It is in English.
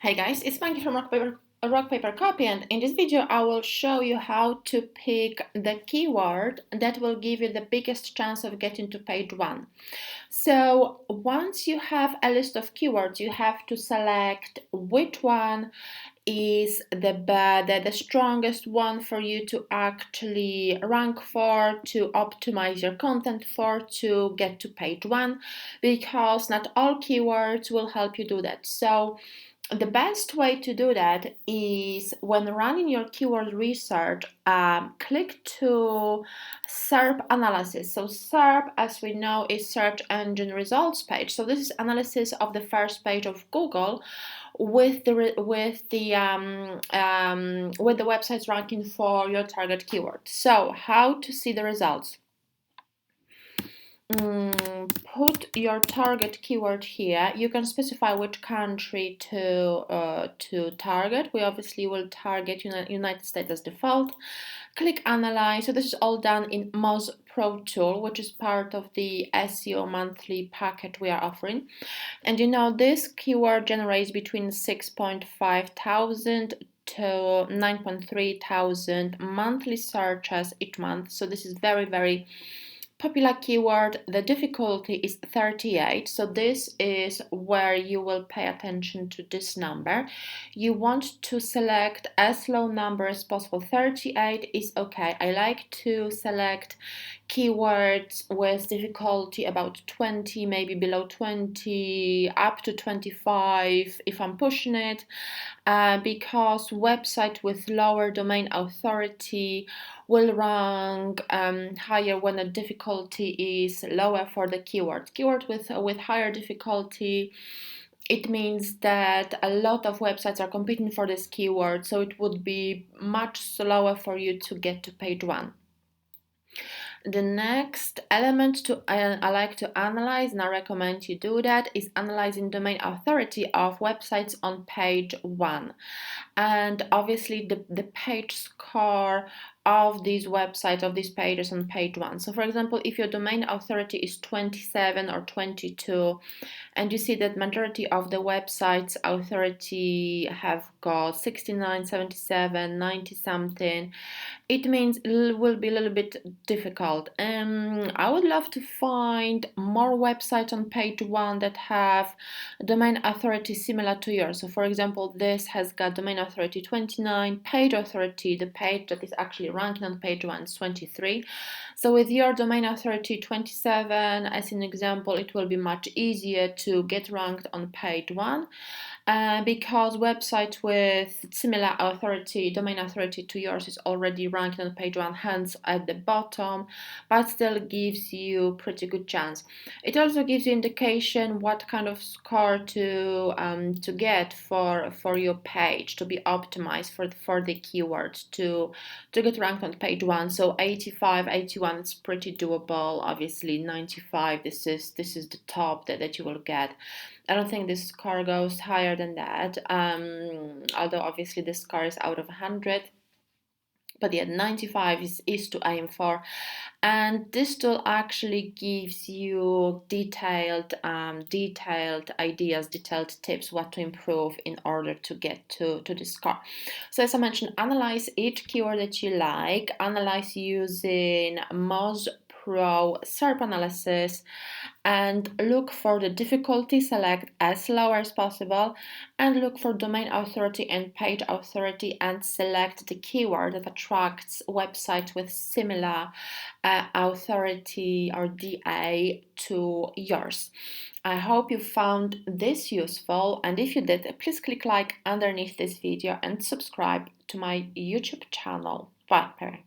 Hey guys, it's Maggie from Rock Paper Copy, and in this video I will show you how to pick the keyword that will give you the biggest chance of getting to page 1. So once you have a list of keywords, you have to select which one is the strongest one for you to actually rank for, to optimize your content for, to get to page 1, because not all keywords will help you do that. So the best way to do that is when running your keyword research, click to SERP analysis. So SERP, as we know, is search engine results page. So this is analysis of the first page of Google with the websites ranking for your target keyword. So how to see the results? Put your target keyword here. You can specify which country to target. We obviously will target United States as default. Click analyze. So this is all done in Moz Pro tool, which is part of the SEO monthly package we are offering. And this keyword generates between 6.5 thousand to 9.3 thousand monthly searches each month. So this is very, very popular keyword. The difficulty is 38, so this is where you will pay attention to this number. You want to select as low number as possible. 38 is okay. I like to select keywords with difficulty about 20, maybe below 20, up to 25 if I'm pushing it, because website with lower domain authority will rank higher when the difficulty is lower for the keyword. Keyword with higher difficulty, it means that a lot of websites are competing for this keyword, so it would be much slower for you to get to page 1. The next element I like to analyze, and I recommend you do that, is analyzing domain authority of websites on page 1. And obviously the page score of these websites, of these pages on page 1. So for example, if your domain authority is 27 or 22, and you see that majority of the websites authority have got 69, 77, 90 something, it means it will be a little bit difficult. I would love to find more websites on page 1 that have domain authority similar to yours. So for example, this has got domain authority 29, page authority, the page that is actually ranking on page 1 is 23. So with your domain authority 27 as an example, it will be much easier to get ranked on page 1. Because website with similar authority, domain authority to yours, is already ranked on page 1, hence at the bottom, but still gives you pretty good chance. It also gives you indication what kind of score to get for your page to be optimized for the keywords to get ranked on page 1. So 85, 81 is pretty doable. Obviously 95, this is the top that you will get. I don't think this score goes higher than that, although obviously this score is out of 100. But yeah, 95 is to aim for. And this tool actually gives you detailed ideas, detailed tips what to improve in order to get to this score. So as I mentioned, analyze each keyword that you like, analyze using Moz Pro SERP analysis, and look for the difficulty, select as low as possible, and look for domain authority and page authority, and select the keyword that attracts websites with similar authority or DA to yours. I hope you found this useful, and if you did, please click like underneath this video and subscribe to my YouTube channel. Bye.